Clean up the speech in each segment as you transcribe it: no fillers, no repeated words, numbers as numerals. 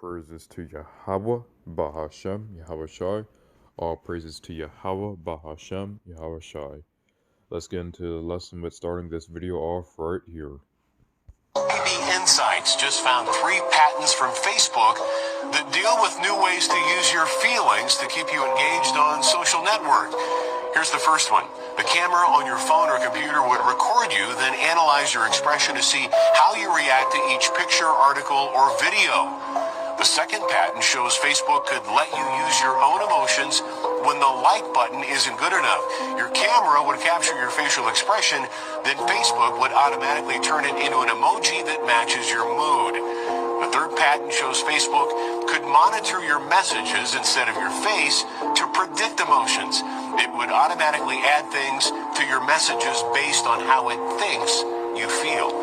praises to Yahweh, Bahashem, Yahweh Shai. All praises to Yahweh, Bahashem, Yahweh Shai. Let's get into the lesson with starting this video off right here. EB Insights just found 3 patents from Facebook that deal with new ways to use your feelings to keep you engaged on social network. Here's the first one. The camera on your phone or computer would record you, then analyze your expression to see how you react to each picture, article, or video. The second patent shows Facebook could let you use your own emotions when the like button isn't good enough. Your camera would capture your facial expression, then Facebook would automatically turn it into an emoji that matches your mood. The third patent shows Facebook could monitor your messages instead of your face to predict emotions. It would automatically add things to your messages based on how it thinks you feel.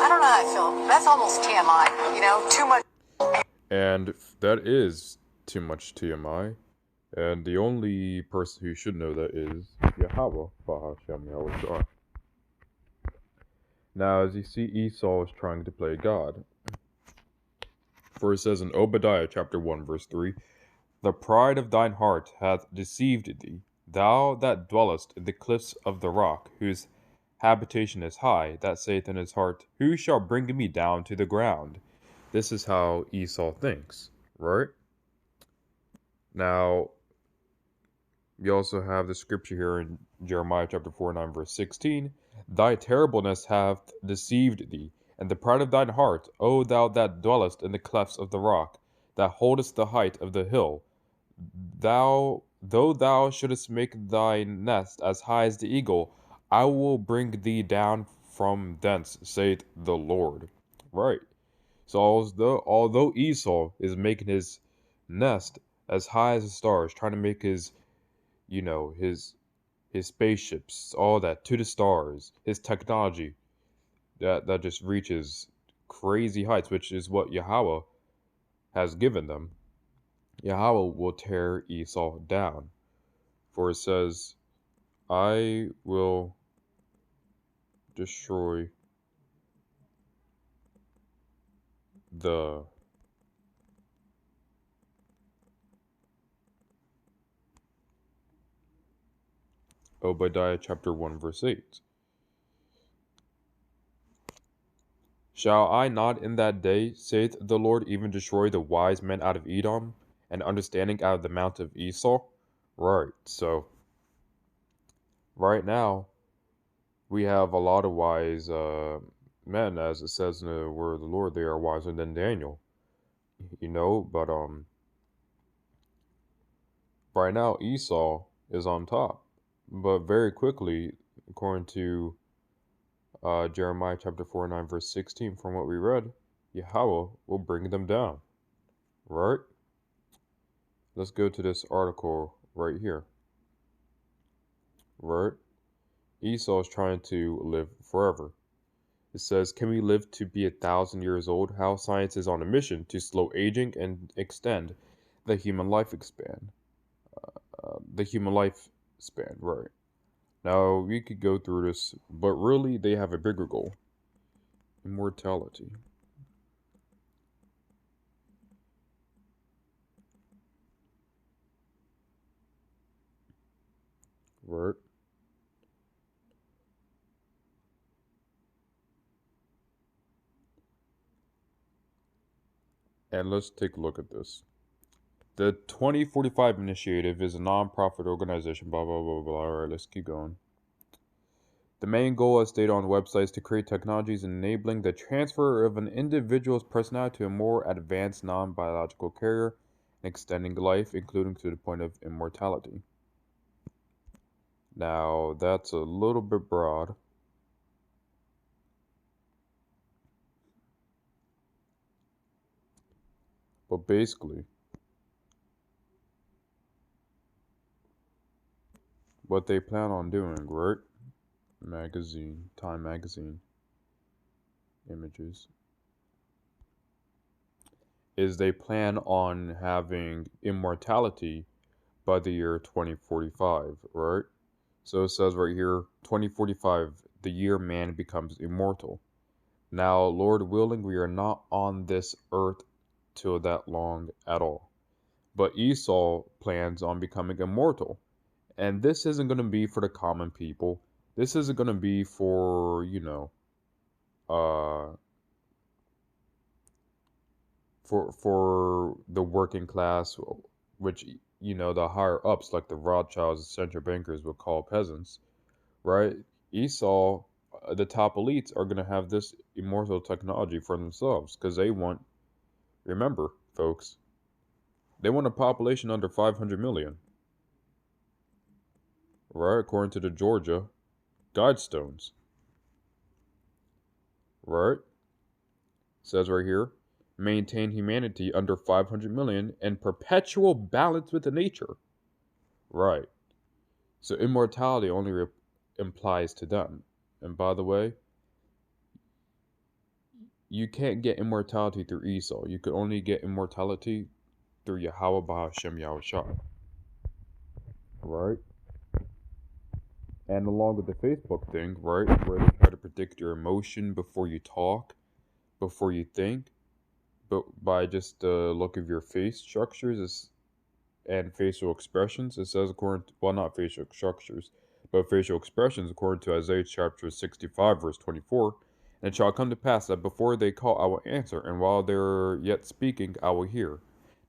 I don't know how I feel. That's almost TMI, too much. And that is too much TMI. And the only person who should know that is Yahweh, Bahashem, Yahweh Shai. Now, as you see, Esau is trying to play God. For it says in Obadiah chapter 1, verse 3, "The pride of thine heart hath deceived thee, thou that dwellest in the cliffs of the rock, whose habitation is high, that saith in his heart, Who shall bring me down to the ground?" This is how Esau thinks, right? Now, you also have the scripture here in Jeremiah chapter 49, verse 16. "Thy terribleness hath deceived thee, and the pride of thine heart, O thou that dwellest in the clefts of the rock, that holdest the height of the hill. Though thou shouldest make thy nest as high as the eagle, I will bring thee down from thence, saith the Lord." Right. So although Esau is making his nest as high as the stars, trying to make his spaceships, all that to the stars, his technology that just reaches crazy heights, which is what Yahweh has given them. Yahweh will tear Esau down. For it says, "I will destroy the Obadiah chapter 1 verse 8. "Shall I not in that day, saith the Lord, even destroy the wise men out of Edom, and understanding out of the mount of Esau?" Right, so right now we have a lot of wise men, as it says in the word of the Lord, they are wiser than Daniel. But right now Esau is on top. But very quickly, according to Jeremiah chapter 49 verse 16, from what we read, Yahweh will bring them down. Right? Let's go to this article right here. Right? Esau is trying to live forever. It says, "Can we live to be 1,000 years old? How science is on a mission to slow aging and extend the human life span." Right? Now, we could go through this, but really, they have a bigger goal. Immortality. Right? And let's take a look at this. The 2045 Initiative is a non-profit organization, blah, blah, blah, blah. Alright, let's keep going. The main goal, as stated on the website, is to create technologies enabling the transfer of an individual's personality to a more advanced non-biological carrier and extending life, including to the point of immortality. Now, that's a little bit broad. But basically, what they plan on doing, right? Time magazine images, is they plan on having immortality by the year 2045, right? So it says right here, 2045, the year man becomes immortal. Now, Lord willing, we are not on this earth till that long at all. But Esau plans on becoming immortal. And this isn't going to be for the common people. This isn't going to be for, uh, for the working class, which, the higher ups like the Rothschilds and central bankers would call peasants, right? Esau, the top elites, are going to have this immortal technology for themselves because they want, remember, folks, they want a population under 500 million, right? According to the Georgia Guidestones, right? Says right here, maintain humanity under 500 million and perpetual balance with the nature. Right. So immortality only implies to them. And by the way, you can't get immortality through Esau. You could only get immortality through Yahweh Bahashem Yahushua. Right? And along with the Facebook thing, right, where they try to predict your emotion before you talk, before you think, but by just the look of your face structures and facial expressions, it says according to, well, not facial structures, but facial expressions, according to Isaiah chapter 65, verse 24. And it shall come to pass that before they call, I will answer, and while they're yet speaking, I will hear.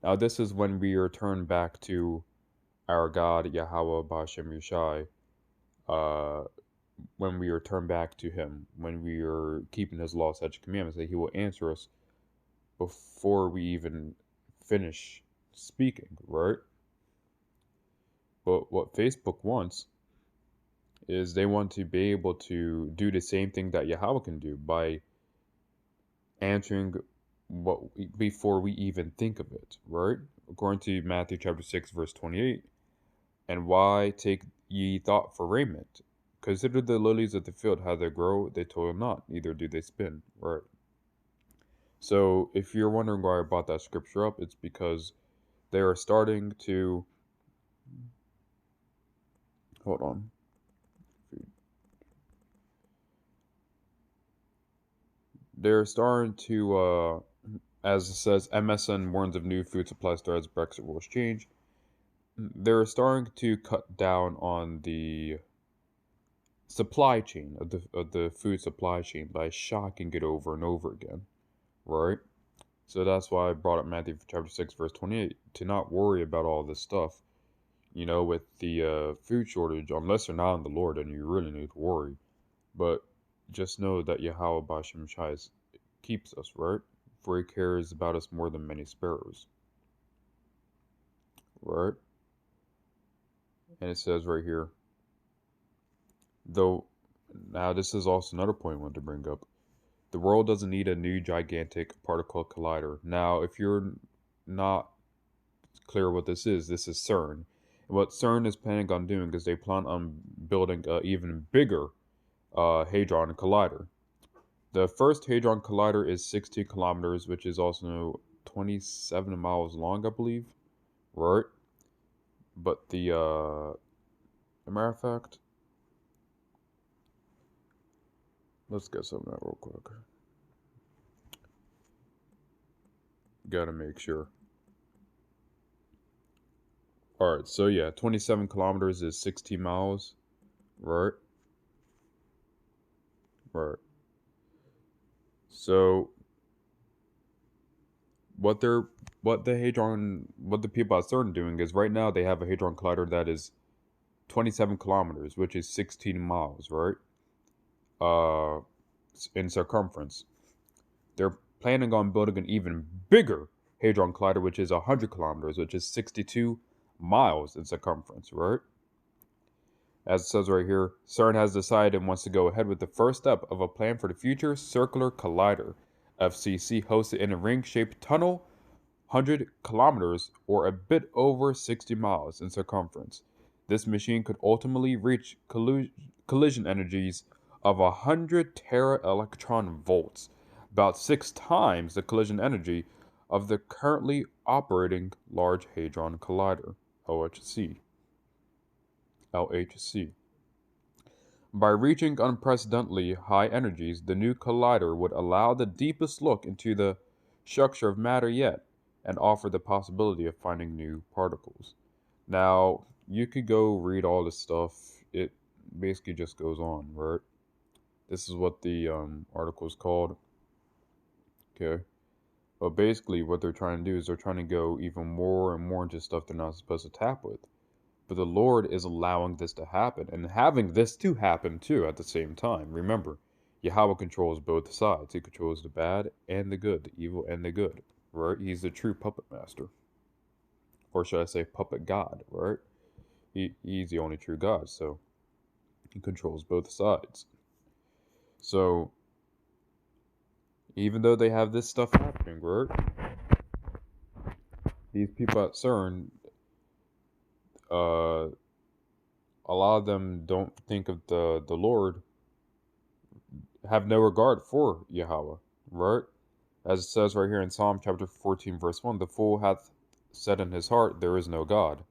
Now, this is when we return back to our God, Yahweh Bashem Yeshai, when we return back to Him, when we are keeping His law, such commandments, that He will answer us before we even finish speaking, right? But what Facebook wants is they want to be able to do the same thing that Yahweh can do by answering before we even think of it, right? According to Matthew chapter 6, verse 28, and why take ye thought for raiment? Consider the lilies of the field, how they grow, they toil not, neither do they spin, right? So if you're wondering why I brought that scripture up, it's because they are starting to, hold on. They're starting to, as it says, MSN warns of new food supply threats, Brexit rules change. They're starting to cut down on the supply chain of the food supply chain by shocking it over and over again, right? So that's why I brought up Matthew chapter 6, verse 28, to not worry about all this stuff, with the food shortage, unless you're not in the Lord and you really need to worry. But just know that Yahweh Bashem Shai keeps us, right? For He cares about us more than many sparrows, right? And it says right here, though, now this is also another point I want to bring up. The world doesn't need a new gigantic particle collider. Now, if you're not clear what this is CERN. And what CERN is planning on doing is they plan on building an even bigger Hadron Collider. The first Hadron Collider is 60 kilometers, which is also 27 miles long, I believe. Right? But the, as a matter of fact, let's get some of that real quick. Gotta make sure. Alright, so yeah, 27 kilometers is 16 miles. Right? Right. So what the people at CERN are doing is right now they have a Hadron Collider that is 27 kilometers, which is 16 miles, right? In circumference. They're planning on building an even bigger Hadron Collider, which is 100 kilometers, which is 62 miles in circumference, right? As it says right here, CERN has decided and wants to go ahead with the first step of a plan for the future Circular Collider, FCC, hosted in a ring-shaped tunnel, 100 kilometers or a bit over 60 miles in circumference. This machine could ultimately reach collision energies of 100 tera-electron volts, about 6 times the collision energy of the currently operating Large Hadron Collider, LHC. By reaching unprecedentedly high energies, the new collider would allow the deepest look into the structure of matter yet. and offer the possibility of finding new particles. Now, you could go read all this stuff. It basically just goes on, right? This is what the article is called. Okay. But basically, what they're trying to do is they're trying to go even more and more into stuff they're not supposed to tap with. But the Lord is allowing this to happen and having this to happen too at the same time. Remember, Yahweh controls both sides. He controls the bad and the good, the evil and the good, right? He's the true puppet master. Or should I say puppet God, right? He's the only true God, so he controls both sides. So, even though they have this stuff happening, right? These people at CERN, a lot of them don't think of the Lord, have no regard for Yahweh, right? As it says right here in Psalm chapter 14, verse 1, the fool hath said in his heart, there is no God.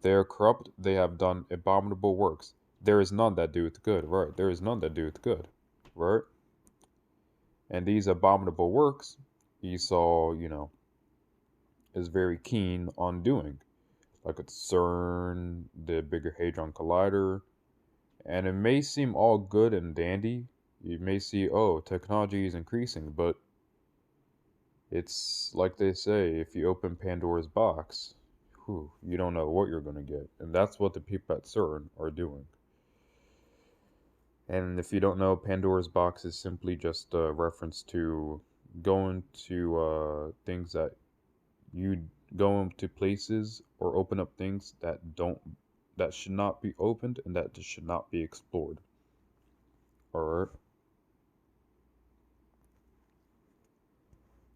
They are corrupt, they have done abominable works. There is none that doeth good, right? There is none that doeth good, right? And these abominable works, Esau, is very keen on doing. Like at CERN, the bigger Hadron Collider. And it may seem all good and dandy. You may see, oh, technology is increasing, but it's like they say, if you open Pandora's box, you don't know what you're going to get. And that's what the people at CERN are doing. And if you don't know, Pandora's box is simply just a reference to going to things that you go into places or open up things that should not be opened and that should not be explored. Alright?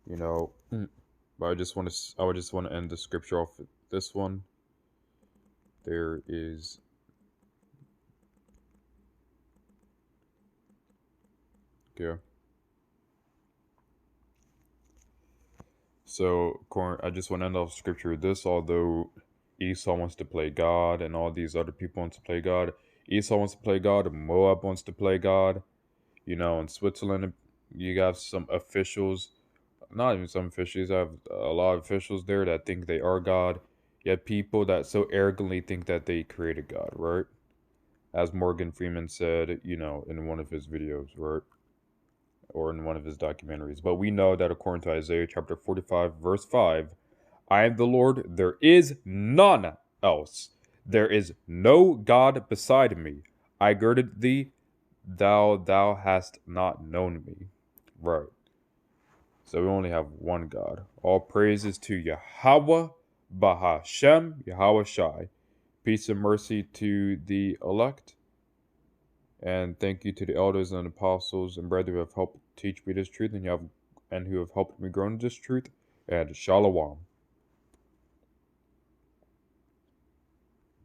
But I would just want to end the scripture off with this one. There is okay. So I just want to end off scripture with this. Although Esau wants to play God and all these other people want to play God, Esau wants to play God and Moab wants to play God. In Switzerland, you have some officials, not even some officials, you have a lot of officials there that think they are God. You have people that so arrogantly think that they created God, right? As Morgan Freeman said, in one of his videos, right? Or in one of his documentaries. But we know that according to Isaiah chapter 45, verse 5, I am the Lord, there is none else. There is no God beside me. I girded thee, thou hast not known me. Right. So we only have one God. All praises to Yahweh, Bahashem, Yahweh Shai. Peace and mercy to the elect. And thank you to the elders and apostles and brethren who have helped teach me this truth and who have helped me grow in this truth. And Shalom.